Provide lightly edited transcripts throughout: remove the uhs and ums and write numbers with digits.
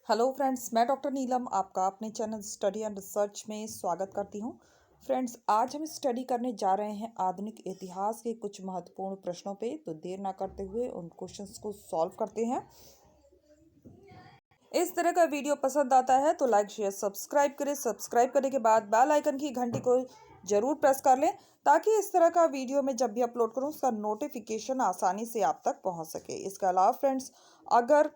Hello friends, मैं doctor नीलम आपका अपने चैनल स्टडी एंड रिसर्च में स्वागत करती हूं। फ्रेंड्स, आज हम स्टडी करने जा रहे हैं आधुनिक इतिहास के कुछ महत्वपूर्ण प्रश्नों पे। तो देर ना करते हुए उन क्वेश्चंस को सॉल्व करते हैं। इस तरह का वीडियो पसंद आता है तो लाइक शेयर सब्सक्राइब करें। सब्सक्राइब करने के बाद बेल आइकन की घंटी को जरूर प्रेस कर लें ताकि इस तरह का वीडियो मैं जब भी अपलोड करूं उसका नोटिफिकेशन आसानी से आप तक पहुंच सके। इसके अलावा फ्रेंड्स, अगर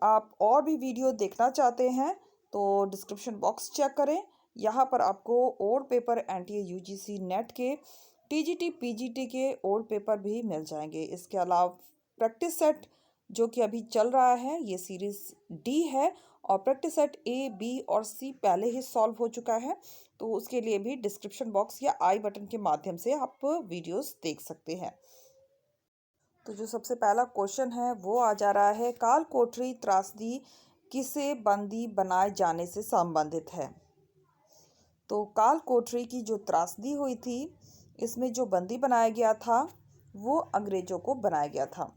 आप और भी वीडियो देखना चाहते हैं तो डिस्क्रिप्शन बॉक्स चेक करें। यहाँ पर आपको old paper NTA UGC net के टीजीटी पीजीटी के ओल्ड पेपर भी मिल जाएंगे। इसके अलावा प्रैक्टिस सेट जो कि अभी चल रहा है, ये सीरीज डी है और प्रैक्टिस सेट ए बी और सी पहले ही सॉल्व हो चुका है। तो उसके लिए भी डिस्क्रिप्शन बॉक्स या आई बटन के माध्यम से आप वीडियोस देख सकते हैं। तो जो सबसे पहला क्वेश्चन है वो आ जा रहा है, काल कोठरी त्रासदी किसे बंदी बनाए जाने से संबंधित है। तो काल कोठरी की जो त्रासदी हुई थी, इसमें जो बंदी बनाया गया था वो अंग्रेजों को बनाया गया था।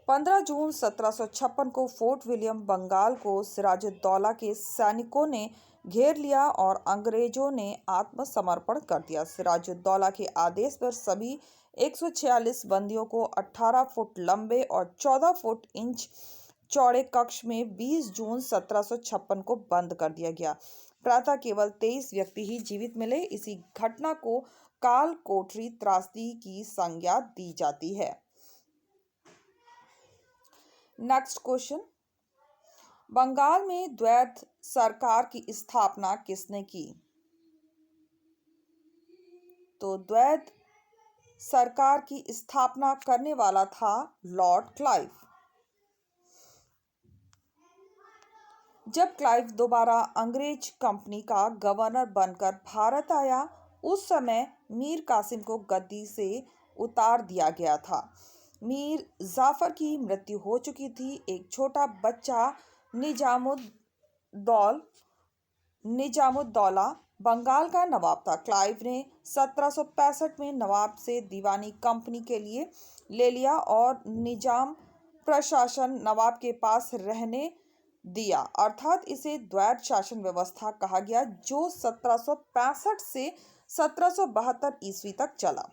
15 जून 1756 को फोर्ट विलियम बंगाल को सिराजुद्दौला के सैनिकों ने घेर लिया और अंग्रेजों ने आत्मसमर्पण कर दिया। सिराजुद्दौला के आदेश पर सभी 146 बंदियों को 18 फुट लंबे और 14 फुट इंच चौड़े कक्ष में 20 जून 1756 को बंद कर दिया गया। प्रातः केवल 23 व्यक्ति ही जीवित मिले। इसी घटना को काल कोठरी त्रासदी की संज्ञा दी जाती है। नेक्स्ट क्वेश्चन, बंगाल में द्वैत सरकार की स्थापना किसने की। तो द्वैत सरकार की स्थापना करने वाला था लॉर्ड क्लाइव। जब क्लाइव दोबारा अंग्रेज कंपनी का गवर्नर बनकर भारत आया, उस समय मीर कासिम को गद्दी से उतार दिया गया था। मीर जाफर की मृत्यु हो चुकी थी। एक छोटा बच्चा निजामुद्दौला बंगाल का नवाब था। क्लाइव ने 1765 में नवाब से दीवानी कंपनी के लिए ले लिया और निजाम प्रशासन नवाब के पास रहने दिया, अर्थात इसे द्वैत शासन व्यवस्था कहा गया, जो 1765 से 1772 ईस्वी तक चला।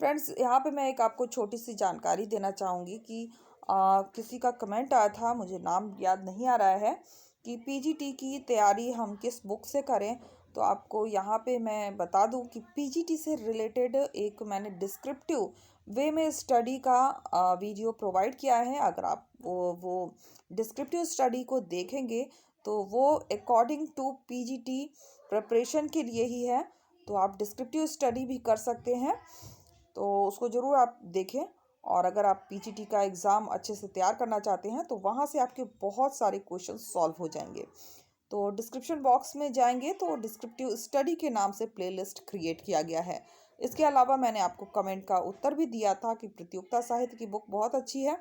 फ्रेंड्स, यहाँ पे मैं एक आपको छोटी सी जानकारी देना चाहूँगी कि किसी का कमेंट आया था, मुझे नाम याद नहीं आ रहा है, कि पीजीटी की तैयारी हम किस बुक से करें। तो आपको यहाँ पे मैं बता दूँ कि पीजीटी से रिलेटेड एक मैंने डिस्क्रिप्टिव वे में स्टडी का वीडियो प्रोवाइड किया है। अगर आप वो डिस्क्रिप्टिव स्टडी को देखेंगे तो वो अकॉर्डिंग टू पीजीटी प्रिपरेशन के लिए ही है। तो आप डिस्क्रिप्टिव स्टडी भी कर सकते हैं, तो उसको ज़रूर आप देखें। और अगर आप पीजीटी का एग्ज़ाम अच्छे से तैयार करना चाहते हैं तो वहाँ से आपके बहुत सारे क्वेश्चन सॉल्व हो जाएंगे। तो डिस्क्रिप्शन बॉक्स में जाएंगे तो डिस्क्रिप्टिव स्टडी के नाम से प्लेलिस्ट क्रिएट किया गया है। इसके अलावा मैंने आपको कमेंट का उत्तर भी दिया था कि प्रतियोगिता साहित्य की बुक बहुत अच्छी है,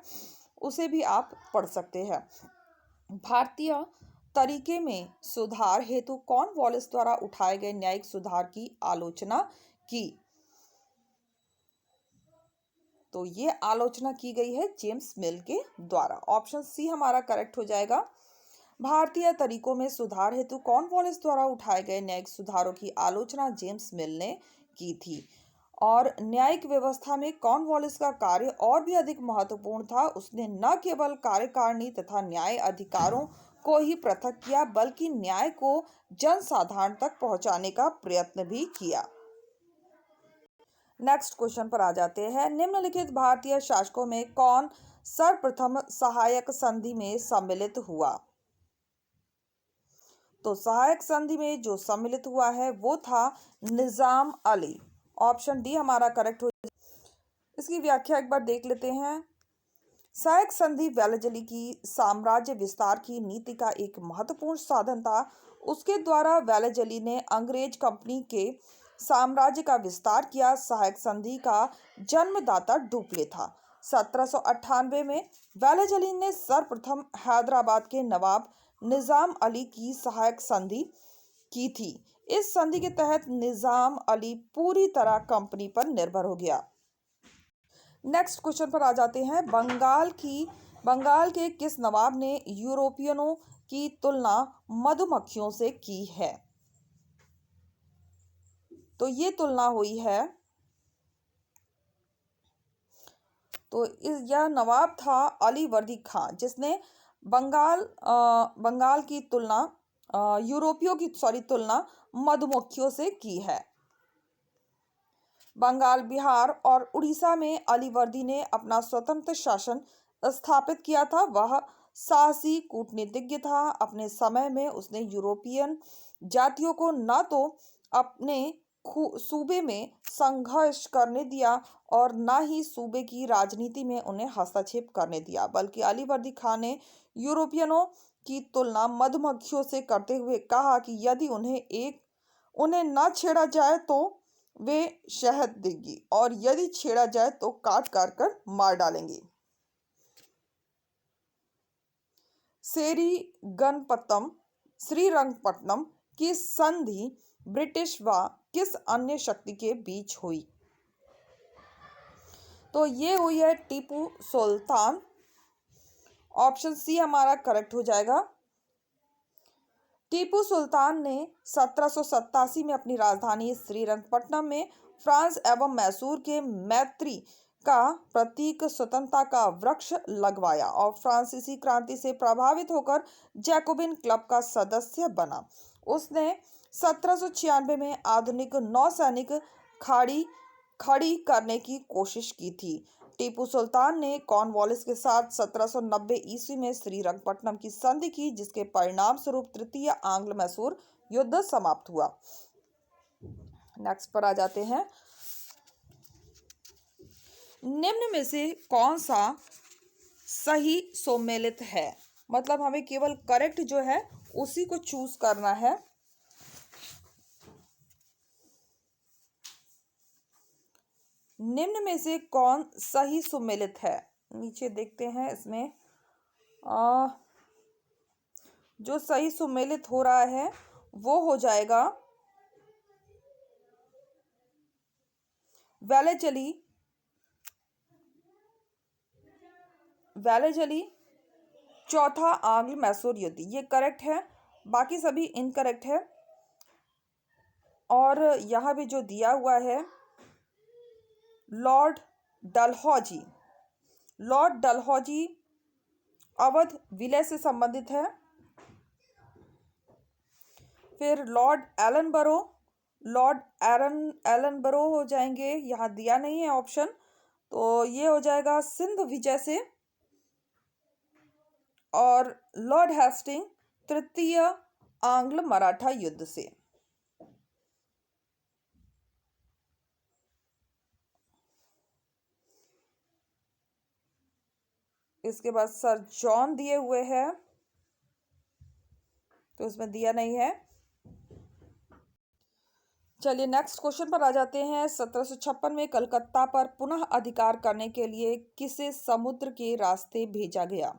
उसे भी आप पढ़ सकते हैं। भारतीय तरीके में सुधार हेतु कॉर्नवालिस द्वारा उठाए गए न्यायिक सुधार की आलोचना की। तो ये आलोचना की गई है जेम्स मिल के द्वारा। ऑप्शन सी हमारा करेक्ट हो जाएगा। भारतीय तरीकों में सुधार हेतु कॉर्नवालिस द्वारा उठाए गए न्यायिक सुधारों की आलोचना जेम्स मिल ने की थी। और न्यायिक व्यवस्था में कॉर्नवालिस का कार्य और भी अधिक महत्वपूर्ण था। उसने न केवल कार्यकारिणी तथा न्याय अधिकारों को ही पृथक किया, बल्कि न्याय को जनसाधारण तक पहुंचाने का प्रयत्न भी किया। नेक्स्ट क्वेश्चन पर आ जाते हैं, निम्नलिखित भारतीय शासकों में कौन सर्वप्रथम सहायक संधि में सम्मिलित हुआ। तो सहायक संधि में जो सम्मिलित हुआ है वो था निजाम अली। ऑप्शन डी हमारा करेक्ट हो। इसकी व्याख्या एक बार देख लेते हैं। सहायक संधि वेलजली की साम्राज्य विस्तार की नीति का एक महत्वपूर्ण साधन था। उसके द्वारा वेलजली ने अंग्रेज कंपनी के साम्राज्य का विस्तार किया। सहायक संधि का जन्मदाता डुप्ले था। 1798 में वेलजली ने सर्वप्रथम हैदराबाद के नवाब निजाम अली की सहायक संधि की थी। इस संधि के तहत निजाम अली पूरी तरह कंपनी पर निर्भर हो गया। नेक्स्ट क्वेश्चन पर आ जाते हैं। बंगाल के किस नवाब ने यूरोपियनों की तुलना मधुमक्खियों से की है? तो ये तुलना हुई है, तो यह नवाब था अलीवर्दी खां, जिसने बंगाल की तुलना यूरोपियों की तुलना मधुमक्खियों से की है। बंगाल, बिहार और उड़ीसा में अलीवर्दी ने अपना स्वतंत्र शासन स्थापित किया था। वह साहसी कूटनीतिज्ञ था। अपने समय में उसने यूरोपियन जातियों को न तो अपने सूबे में संघर्ष करने दिया और न ही सूबे की राजनीति में उन्हें हस्तक्षेप करने दिया, बल्कि अलीवर्दी खान ने यूरोपियनों की तुलना मधुमक्खियों से करते हुए कहा कि यदि उन्हें न छेड़ा जाए तो वे शहद देगी और यदि छेड़ा जाए तो काट काट कर मार डालेंगी। श्रीरंगपट्टनम की संधि ब्रिटिश व किस अन्य शक्ति के बीच हुई? तो ये हुई है टीपू सुल्तान। ऑप्शन सी हमारा करेक्ट हो जाएगा। टीपू सुल्तान ने 1787 में अपनी राजधानी श्रीरंगपट्टनम में फ्रांस एवं मैसूर के मैत्री का प्रतीक स्वतंत्रता का वृक्ष लगवाया और फ्रांसीसी क्रांति से प्रभावित होकर जैकोबिन क्लब का सदस्य बना। उसने 1796 में आधुनिक नौसैनिक खड़ी करने की कोशिश की थी। टीपू सुल्तान ने कॉर्नवालिस के साथ 1790 ईस्वी में श्रीरंगपट्टनम की संधि की, जिसके परिणाम स्वरूप तृतीय आंग्ल मैसूर युद्ध समाप्त हुआ। नेक्स्ट पर आ जाते हैं। निम्न में से कौन सा सही सम्मिलित है? मतलब हमें केवल करेक्ट जो है उसी को चूज करना है। निम्न में से कौन सही सम्मिलित है? नीचे देखते हैं। इसमें जो सही सम्मिलित हो रहा है वो हो जाएगा वेलेजली चौथा आंग्ल मैसूर युद्ध, ये करेक्ट है। बाकी सभी इनकरेक्ट है। और यहाँ भी जो दिया हुआ है लॉर्ड डलहौजी अवध विलय से संबंधित है। फिर लॉर्ड एलनबरो हो जाएंगे, यहाँ दिया नहीं है ऑप्शन, तो ये हो जाएगा सिंध विजय से। और लॉर्ड हेस्टिंग तृतीय आंग्ल मराठा युद्ध से। इसके बाद सर जॉन दिए हुए हैं, तो इसमें दिया नहीं है। चलिए नेक्स्ट क्वेश्चन पर आ जाते हैं। 1756 में कलकत्ता पर पुनः अधिकार करने के लिए किसे समुद्र के रास्ते भेजा गया?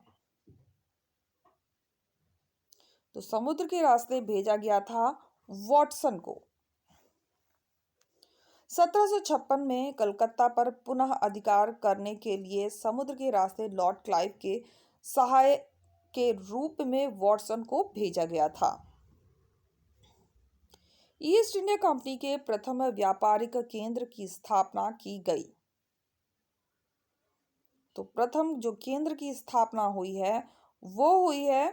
तो समुद्र के रास्ते भेजा गया था वॉटसन को। 1756 में कलकत्ता पर पुनः अधिकार करने के लिए समुद्र के रास्ते लॉर्ड क्लाइव के सहायक के रूप में वॉटसन को भेजा गया था। ईस्ट इंडिया कंपनी के प्रथम व्यापारिक केंद्र की स्थापना की गई। तो प्रथम जो केंद्र की स्थापना हुई है वो हुई है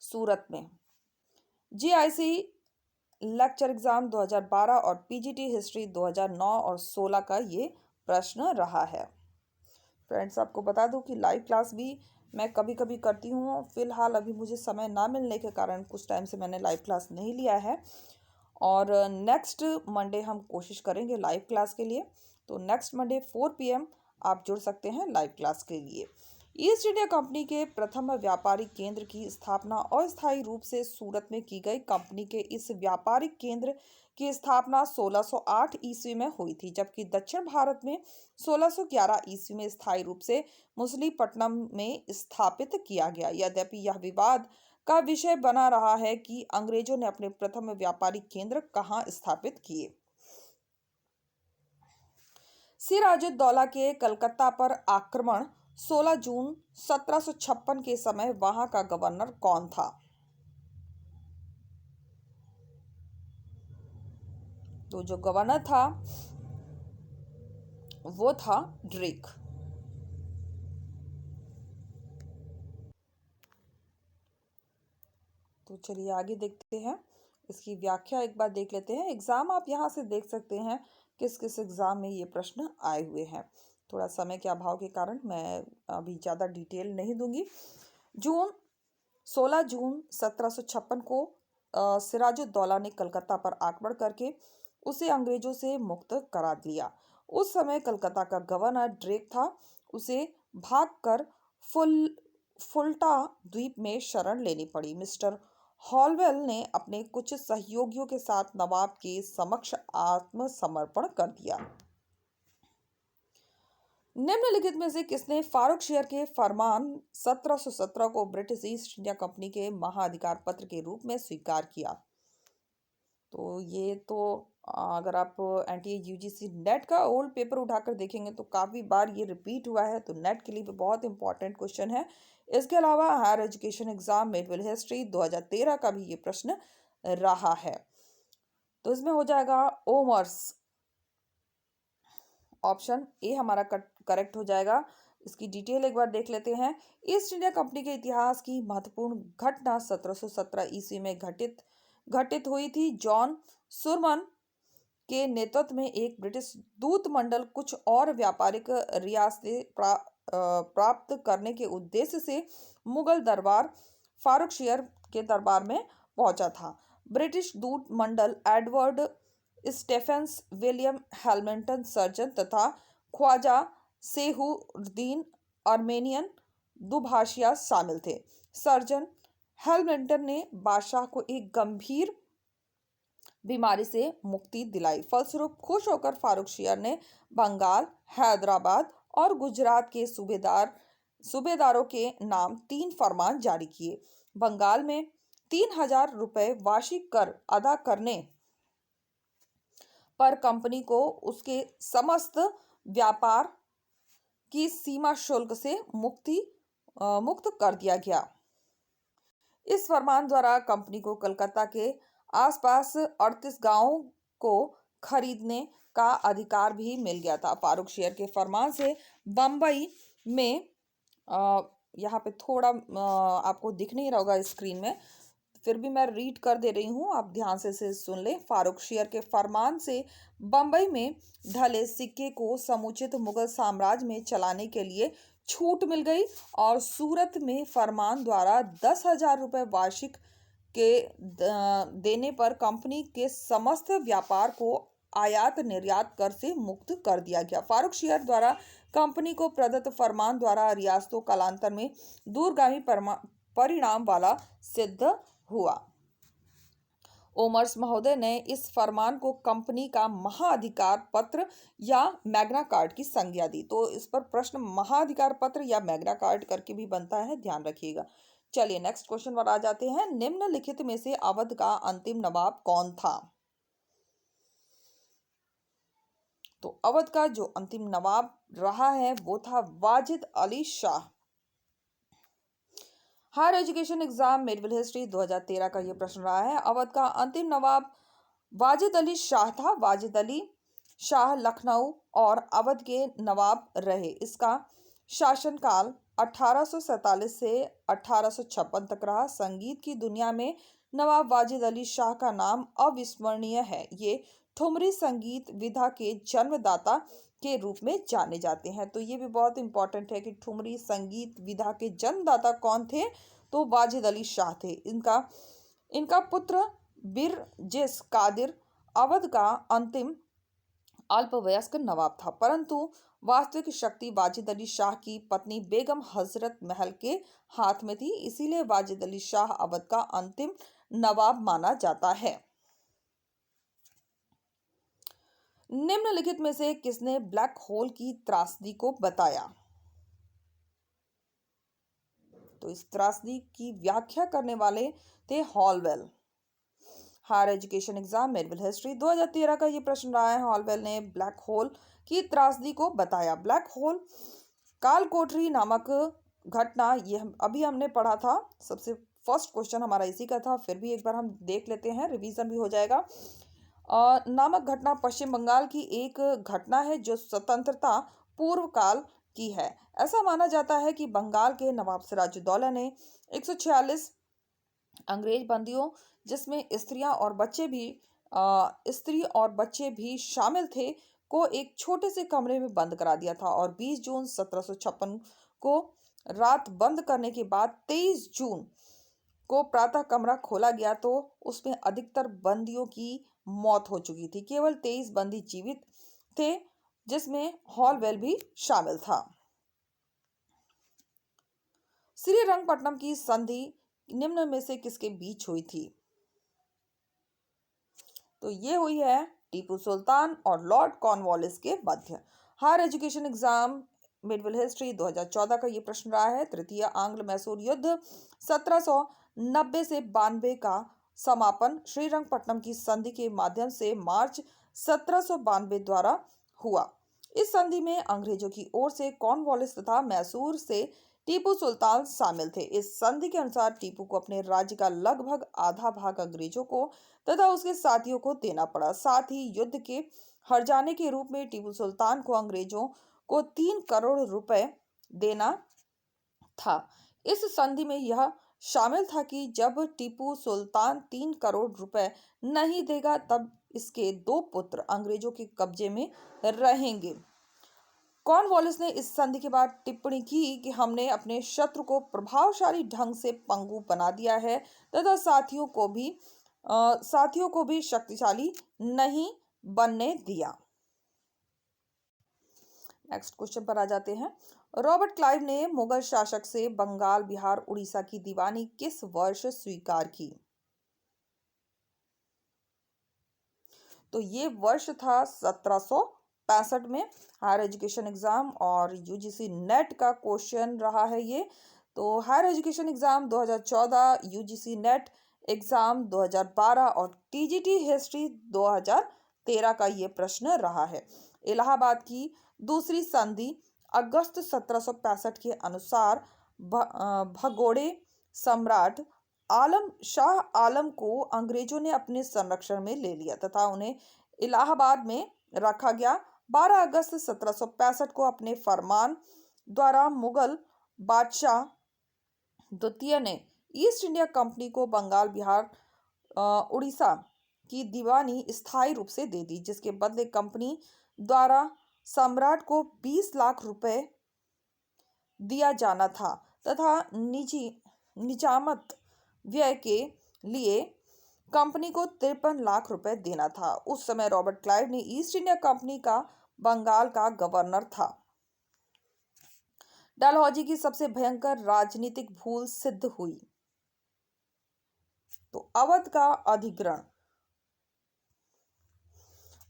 सूरत में। जीआईसी लेक्चर एग्जाम 2012 और पीजीटी हिस्ट्री 2009 और 16 का ये प्रश्न रहा है। फ्रेंड्स, आपको बता दूं कि लाइव क्लास भी मैं कभी कभी करती हूँ। फिलहाल अभी मुझे समय ना मिलने के कारण कुछ टाइम से मैंने लाइव क्लास नहीं लिया है और नेक्स्ट मंडे हम कोशिश करेंगे लाइव क्लास के लिए। तो नेक्स्ट मंडे 4 PM आप जुड़ सकते हैं लाइव क्लास के लिए। ईस्ट इंडिया कंपनी के प्रथम व्यापारिक केंद्र की स्थापना अस्थायी रूप से सूरत में की गई। कंपनी के इस व्यापारिक केंद्र की स्थापना 1608 ईस्वी में हुई थी, जबकि दक्षिण भारत में 1611 ईस्वी में स्थायी रूप से मछलीपट्टनम में स्थापित किया गया। यद्यपि यह विवाद का विषय बना रहा है कि अंग्रेजों ने अपने प्रथम व्यापारिक केंद्र कहाँ स्थापित किए। सिराजुद्दौला के कलकत्ता पर आक्रमण 16 जून 1756 के समय वहां का गवर्नर कौन था? तो जो गवर्नर था वो था ड्रेक। तो चलिए आगे देखते हैं, इसकी व्याख्या एक बार देख लेते हैं। एग्जाम आप यहाँ से देख सकते हैं किस किस एग्जाम में ये प्रश्न आए हुए हैं। थोड़ा समय के अभाव के कारण मैं अभी ज़्यादा डिटेल नहीं दूंगी। 16 जून 1756 को सिराजुद्दौला ने कलकत्ता पर आक्रमण करके उसे अंग्रेजों से मुक्त करा दिया। उस समय कलकत्ता का गवर्नर ड्रेक था। उसे भागकर फुल्टा द्वीप में शरण लेनी पड़ी। मिस्टर हॉलवेल ने अपने कुछ सहयोगियों के साथ नवाब के समक्ष आत्मसमर्पण कर दिया। निम्नलिखित में से किसने फारुखशियर के फरमान 1717 को ब्रिटिश ईस्ट इंडिया कंपनी के महाअधिकार पत्र के रूप में स्वीकार किया? तो ये तो अगर आप एनटीए यूजीसी नेट का ओल्ड पेपर उठाकर देखेंगे तो काफ़ी बार ये रिपीट हुआ है, तो नेट के लिए भी बहुत इंपॉर्टेंट क्वेश्चन है। इसके अलावा higher education exam medieval history 2013 का भी ये प्रश्न रहा है। तो इसमें हो जाएगा ओमर्स, ऑप्शन ए हमारा करेक्ट हो जाएगा। इसकी डिटेल एक बार देख लेते हैं। ईस्ट इंडिया कंपनी के इतिहास की महत्वपूर्ण घटना 1717 ईस्वी में घटित हुई थी। जॉन सुरमन के नेतृत्व में एक ब्रिटिश दूत मंडल कुछ और व्यापारिक रियासतें प्राप्त करने के उद्देश्य से मुगल दरबार फारुखशियर के दरबार में पहुंचा था। ब्रिटिश दूत मंडल Edward Stephens, William Hamilton surgeon तथा ख्वाजा सेहुद्दीन आर्मेनियन दुभाषिया शामिल थे। सर्जन हैमिल्टन ने बादशाह को एक गंभीर बीमारी से मुक्ति दिलाई। फलस्वरूप खुश होकर फारुखशियर ने बंगाल, हैदराबाद और गुजरात के सूबेदारों के नाम 3 फरमान जारी किए। बंगाल में 3000 रुपए वार्षिक कर अदा करने पर कंपनी को उसके समस्त व्यापार की सीमा शुल्क से मुक्त कर दिया गया। इस फरमान द्वारा कंपनी को कलकत्ता के आसपास 38 गांवों को खरीदने का अधिकार भी मिल गया था। फारुखशियर के फरमान से बंबई में यहाँ पे थोड़ा आपको दिख नहीं रहा होगा स्क्रीन में, फिर भी मैं रीड कर दे रही हूँ, आप ध्यान से इसे सुन लें। फारुखशियर के फरमान से बंबई में ढले सिक्के को समुचित मुगल साम्राज्य में चलाने के लिए छूट मिल गई और सूरत में फरमान द्वारा 10,000 रुपये वार्षिक के देने पर कंपनी के समस्त व्यापार को आयात निर्यात कर से मुक्त कर दिया गया। फारुखशियर द्वारा कंपनी को प्रदत्त फरमान द्वारा रियासतों कालांतर में दूरगामी परिणाम वाला सिद्ध हुआ। ओमर्स महोदय ने इस फरमान को कंपनी का महाअधिकार पत्र या मैग्ना कार्ड की संज्ञा दी। तो इस पर प्रश्न महाअधिकार पत्र या मैग्ना कार्ड करके भी बनता है, ध्यान रखिएगा। चलिए नेक्स्ट क्वेश्चन पर आ जाते हैं। निम्नलिखित में से अवध का अंतिम नवाब कौन था? तो अवध का जो अंतिम नवाब रहा है वो था Wajid Ali Shah. Higher education exam medieval history 2013 का यह प्रश्न रहा है। अवध का अंतिम नवाब वाजिद अली शाह था। वाजिद अली शाह लखनऊ और अवध के नवाब रहे। इसका शासनकाल 1847 से 1856 तक रहा। संगीत की दुनिया में नवाब वाजिद अली शाह का नाम अविस्मरणीय है। ये ठुमरी संगीत विधा के जन्मदाता के रूप में जाने जाते हैं। तो ये भी बहुत इंपॉर्टेंट है कि ठुमरी संगीत विधा के जन्मदाता कौन थे? तो वाजिद अली शाह थे। इनका पुत्र बिरजेस कादिर अवध का अंतिम अल्पवयस्क नवाब था, परंतु वास्तविक शक्ति वाजिद अली शाह की पत्नी बेगम हजरत महल के हाथ में थी। इसीलिए वाजिद अली शाह अवध का अंतिम नवाब माना जाता है। निम्नलिखित में से किसने ब्लैक होल की त्रासदी को बताया? तो इस त्रासदी की व्याख्या करने वाले थे Holwell. Higher education exam medieval history 2013 का ये प्रश्न रहा है। हॉलवेल ने ब्लैक होल की त्रासदी को बताया। ब्लैक होल काल कोठरी नामक घटना, ये अभी हमने पढ़ा था, सबसे फर्स्ट क्वेश्चन हमारा इसी का था, फिर भी एक बार हम देख लेते हैं, रिवीजन भी हो जाएगा। नामक घटना पश्चिम बंगाल की एक घटना है जो स्वतंत्रता पूर्व काल की है। ऐसा माना जाता है कि बंगाल के नवाब सिराजुद्दौला ने 146 अंग्रेज बंदियों, जिसमें स्त्री और बच्चे भी शामिल थे, को एक छोटे से कमरे में बंद करा दिया था और 20 जून 1756 को रात बंद करने के बाद 23 जून को प्रातः कमरा खोला गया तो उसमें अधिकतर बंदियों की मौत हो चुकी थी। केवल 23 बंदी जीवित थे, जिसमें हॉलवेल भी शामिल था। श्रीरंगपट्टनम की संधि निम्न में से किसके बीच हुई थी? तो ये हुई है टीपू सुल्तान और लॉर्ड कॉर्नवालिस के मध्य। Higher education exam medieval history 2014 का ये प्रश्न रहा है। तृतीय आंग्ल मैसूर युद्ध 1790 से 92 का समापन श्रीरंगपट्टनम की संधि के माध्यम से मार्च 1792 द्वारा हुआ। इस संधि में अंग्रेजों की ओर से कॉर्नवालिस तथा मैसूर से टीपू सुल्तान शामिल थे। इस संधि के अनुसार टीपू को अपने राज्य का लगभग आधा भाग अंग्रेजों को तथा उसके साथियों को देना पड़ा। साथ ही युद्ध के हार जाने के रूप में टीपू सुल्तान को अंग्रेजों को 3 करोड़ रुपए देना था। इस संधि में यह शामिल था कि जब टीपू सुल्तान 3 करोड़ रुपए नहीं देगा तब इसके 2 पुत्र अंग्रेजों के कब्जे में रहेंगे। कॉर्नवालिस ने इस संधि के बाद टिप्पणी की कि हमने अपने शत्रु को प्रभावशाली ढंग से पंगु बना दिया है तथा साथियों को भी शक्तिशाली नहीं बनने दिया। नेक्स्ट क्वेश्चन पर आ जाते हैं। रॉबर्ट क्लाइव ने मुगल शासक से बंगाल, बिहार, उड़ीसा की दीवानी किस वर्ष स्वीकार की? तो ये वर्ष था 1765 में। हायर एजुकेशन एग्जाम और यूजीसी नेट का क्वेश्चन रहा है ये। तो higher education exam 2014, UGC NET exam 2012 और टीजीटी हिस्ट्री 2013 का ये प्रश्न रहा है। इलाहाबाद की दूसरी संधि अगस्त 1765 के अनुसार भगोड़े सम्राट शाह आलम को अंग्रेजों ने अपने संरक्षण में ले लिया तथा उन्हें इलाहाबाद में रखा गया। 12 अगस्त 1765 को अपने फरमान द्वारा मुगल बादशाह द्वितीय ने ईस्ट इंडिया कंपनी को बंगाल, बिहार, उड़ीसा की दीवानी स्थायी रूप से दे दी, जिसके बदले कंपनी द्वारा सम्राट को 20 लाख रुपए दिया जाना था तथा निजामत व्यय के लिए कंपनी को 53 लाख रुपए देना था। उस समय रॉबर्ट क्लाइव ने ईस्ट इंडिया कंपनी का बंगाल का गवर्नर था। डलहौजी की सबसे भयंकर राजनीतिक भूल सिद्ध हुई। तो अवध का अधिग्रहण।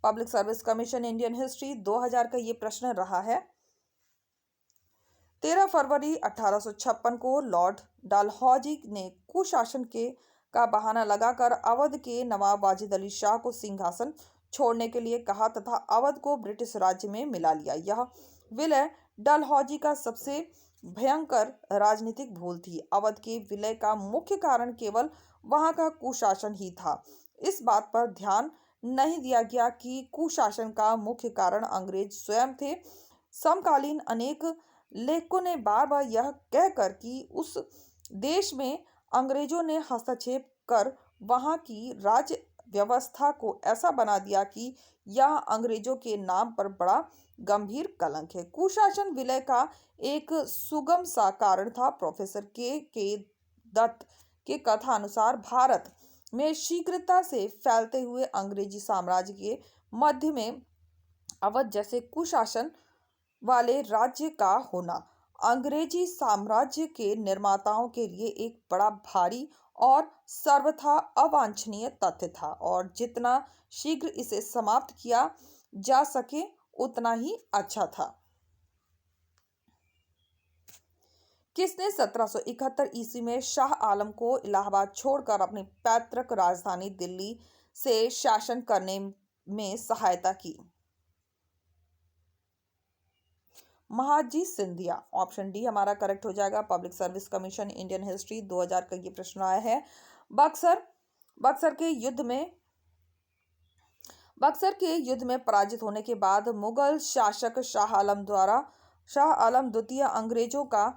Public service commission Indian history 2000 का ये प्रश्न रहा है। 13 फरवरी 1856 को लॉर्ड डलहौजी ने कुशासन का बहाना लगाकर अवध के नवाब वाजिद अली शाह को सिंहासन छोड़ने के लिए कहा तथा अवध को ब्रिटिश राज्य में मिला लिया। यह विलय डलहौजी का सबसे भयंकर राजनीतिक भूल थी। अवध के विलय का मुख्य कारण केवल वहां का कुशासन ही था। इस बात पर ध्यान नहीं दिया गया कि कुशासन का मुख्य कारण अंग्रेज स्वयं थे। समकालीन अनेक लेखकों ने बार बार यह कहकर कि उस देश में अंग्रेजों ने हस्तक्षेप कर वहां की राज्य व्यवस्था को ऐसा बना दिया कि यह अंग्रेजों के नाम पर बड़ा गंभीर कलंक है। कुशासन विलय का एक सुगम सा कारण था। प्रोफेसर के दत्त के कथा अनुसार भारत में शीघ्रता से फैलते हुए अंग्रेजी साम्राज्य के मध्य में अवध जैसे कुशासन वाले राज्य का होना अंग्रेजी साम्राज्य के निर्माताओं के लिए एक बड़ा भारी और सर्वथा अवांछनीय तथ्य था और जितना शीघ्र इसे समाप्त किया जा सके उतना ही अच्छा था। किसने 1771 ईस्वी में शाह आलम को इलाहाबाद छोड़कर अपनी पैतृक राजधानी दिल्ली से शासन करने में सहायता की? महाजी सिंधिया। ऑप्शन डी हमारा करेक्ट हो जाएगा। Public service commission Indian history 2000 का ये प्रश्न आया है। बक्सर बक्सर के युद्ध में बक्सर के युद्ध में पराजित होने के बाद मुगल शासक शाह आलम द्वितीय अंग्रेजों का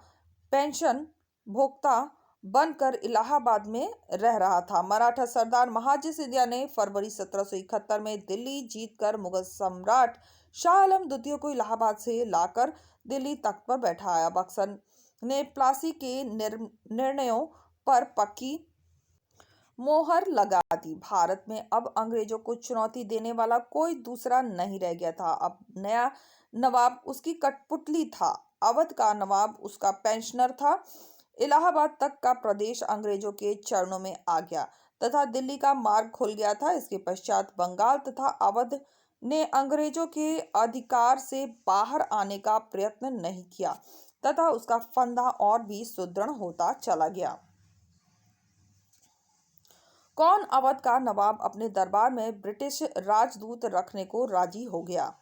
पेंशन भोक्ता बनकर इलाहाबाद में रह रहा था। मराठा सरदार महाजी सिंधिया ने फरवरी 1771 में दिल्ली जीतकर मुगल सम्राट शाह आलम द्वितीय को इलाहाबाद से लाकर दिल्ली तख्त पर बैठाया। बक्सर ने प्लासी के निर्णयों पर पक्की मोहर लगा दी। भारत में अब अंग्रेजों को चुनौती देने वाला कोई दूसरा नहीं रह गया था। अब नया नवाब उसकी कठपुतली था। अवध का नवाब उसका पेंशनर था। इलाहाबाद तक का प्रदेश अंग्रेजों के चरणों में आ गया तथा दिल्ली का मार्ग खुल गया था। इसके पश्चात बंगाल तथा अवध ने अंग्रेजों के अधिकार से बाहर आने का प्रयत्न नहीं किया तथा उसका फंदा और भी सुदृढ़ होता चला गया। कौन अवध का नवाब अपने दरबार में ब्रिटिश राजदूत रखने को राजी हो गया?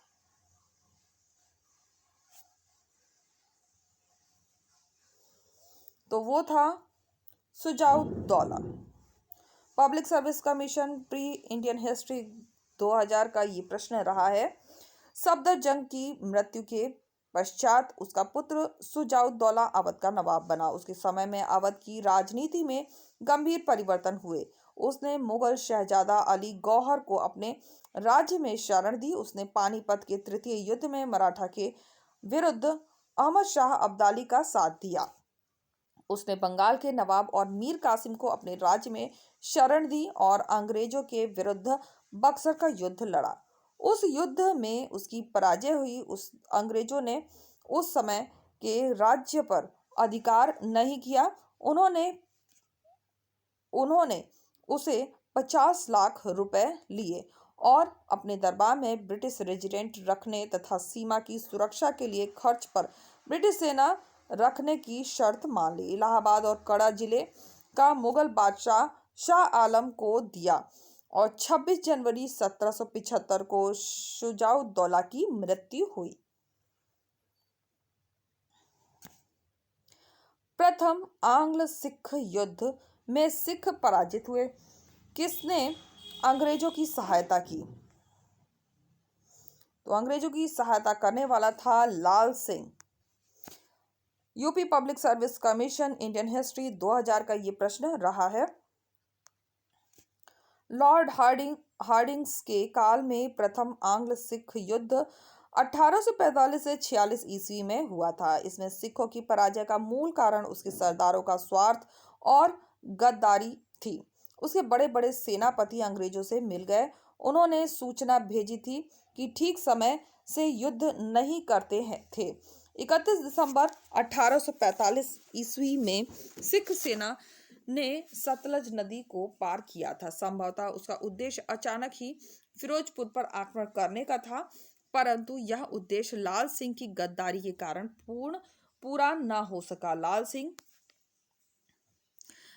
तो वो था Shuja-ud-Daula. Public service commission pre Indian history 2000 का ये प्रश्न रहा है। सफदरजंग की मृत्यु के पश्चात उसका पुत्र सुजाउद्दौला अवध का नवाब बना। उसके समय में अवध की राजनीति में गंभीर परिवर्तन हुए। उसने मुगल शहजादा अली गौहर को अपने राज्य में शरण दी। उसने पानीपत के तृतीय युद्ध में मराठा के विरुद्ध अहमद शाह अब्दाली का साथ दिया। उसने बंगाल के नवाब और मीर कासिम को अपने राज्य में शरण दी और अंग्रेजों के विरुद्ध बक्सर का युद्ध लड़ा। उस युद्ध में उसकी पराजय हुई। उस अंग्रेजों ने उस समय के राज्य पर अधिकार नहीं किया। उन्होंने उसे 50 लाख रुपए लिए और अपने दरबार में ब्रिटिश रेजिडेंट रखने तथा सीमा की सुरक्षा के लिए खर्च पर ब्रिटिश सेना रखने की शर्त मान ली। इलाहाबाद और कड़ा जिले का मुगल बादशाह शाह आलम को दिया और 26 जनवरी 1775 को शुजाउद्दौला की मृत्यु हुई। प्रथम आंग्ल सिख युद्ध में सिख पराजित हुए। किसने अंग्रेजों की सहायता की? तो अंग्रेजों की सहायता करने वाला था Lal Singh. UP public service commission Indian history 2000 का ये प्रश्न रहा है। लॉर्ड हार्डिंग्स के काल में प्रथम आंग्ल सिख युद्ध 1845 से 46 ईस्वी में हुआ था। इसमें सिखों की पराजय का मूल कारण उसके सरदारों का स्वार्थ और गद्दारी थी। उसके बड़े बड़े सेनापति अंग्रेजों से मिल गए। उन्होंने सूचना भेजी थी कि ठीक समय से युद्ध नहीं करते थे। 31 दिसंबर 1845 ईस्वी में सिख सेना ने सतलज नदी को पार किया था। संभवतः उसका उद्देश्य अचानक ही फिरोजपुर पर आक्रमण करने का था, परंतु यह उद्देश्य लाल सिंह की गद्दारी के कारण पूरा न हो सका।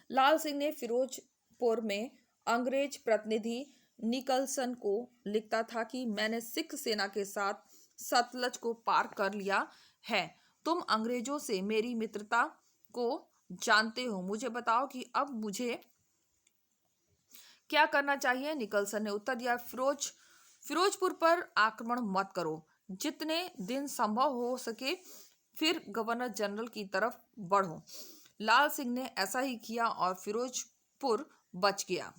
लाल सिंह ने फिरोजपुर में अंग्रेज प्रतिनिधि निकलसन को लिखता था कि मैंने सिख सेना के साथ सतलज को पार कर लिया है। तुम अंग्रेजों से मेरी मित्रता को जानते हो। मुझे बताओ कि अब मुझे क्या करना चाहिए। निकलसन ने उत्तर दिया, फिरोजपुर पर आक्रमण मत करो। जितने दिन संभव हो सके फिर गवर्नर जनरल की तरफ बढ़ो। लाल सिंह ने ऐसा ही किया और फिरोजपुर बच गया।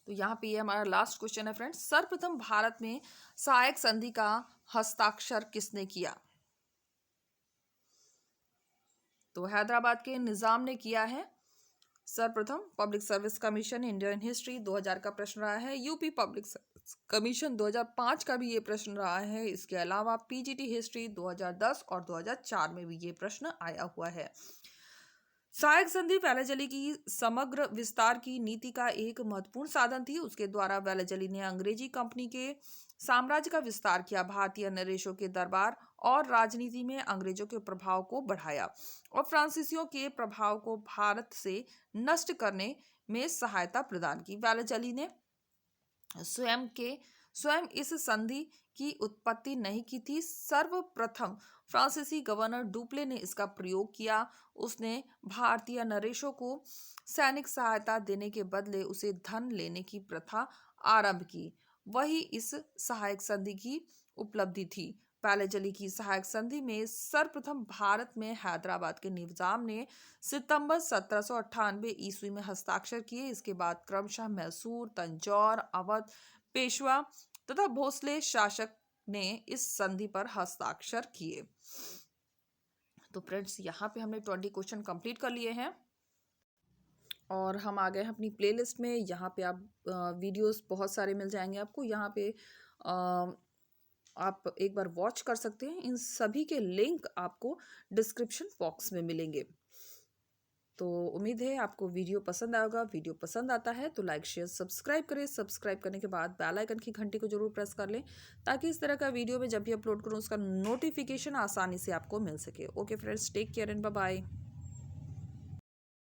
तो यहाँ पे ये हमारा लास्ट क्वेश्चन है फ्रेंड्स। सर्वप्रथम भारत में सहायक संधि का हस्ताक्षर किसने किया? तो हैदराबाद के निजाम ने किया है सर्वप्रथम। Public service commission Indian history 2000 का प्रश्न रहा है। यूपी पब्लिक सर्विस कमीशन 2005 का भी ये प्रश्न रहा है। इसके अलावा पीजीटी हिस्ट्री 2010 और 2004 में भी ये प्रश्न आया हुआ है। सहायक संधि वैलाजली की समग्र विस्तार की नीति का एक महत्वपूर्ण साधन थी। उसके द्वारा वैलाजली ने अंग्रेजी कंपनी के साम्राज्य का विस्तार किया, भारतीय नरेशों के दरबार और राजनीति में अंग्रेजों के प्रभाव को बढ़ाया और फ्रांसीसियों के प्रभाव को भारत से नष्ट करने में सहायता प्रदान की। वैलाजली ने स्वयं इस संधि की उत्पत्ति नहीं की थी। सर्वप्रथम फ्रांसीसी गवर्नर डुप्ले ने इसका प्रयोग किया। उसने भारतीय नरेशों को सैनिक सहायता देने के बदले उसे धन लेने की प्रथा आरंभ की। वही इस सहायक संधि की उपलब्धि थी। पहले चली की सहायक संधि में सर्वप्रथम भारत में हैदराबाद के निजाम ने सितंबर 1798 ईस्वी में हस्ताक्षर किए। इसके बाद क्रमशः मैसूर, तंजौर, अवध, पेशवा तथा भोसले शासक ने इस संधि पर हस्ताक्षर किए। तो फ्रेंड्स, यहाँ पे हमने 20 क्वेश्चन कंप्लीट कर लिए हैं और हम आ गए हैं अपनी प्लेलिस्ट में। यहाँ पे आप वीडियोस बहुत सारे मिल जाएंगे आपको। यहाँ पे आप एक बार वॉच कर सकते हैं। इन सभी के लिंक आपको डिस्क्रिप्शन बॉक्स में मिलेंगे। तो उम्मीद है आपको वीडियो पसंद आएगा। वीडियो पसंद आता है तो लाइक, शेयर, सब्सक्राइब करें। सब्सक्राइब करने के बाद बेल आइकन की घंटी को जरूर प्रेस कर लें, ताकि इस तरह का वीडियो में जब भी अपलोड करूं उसका नोटिफिकेशन आसानी से आपको मिल सके। Okay friends, take care and bye bye.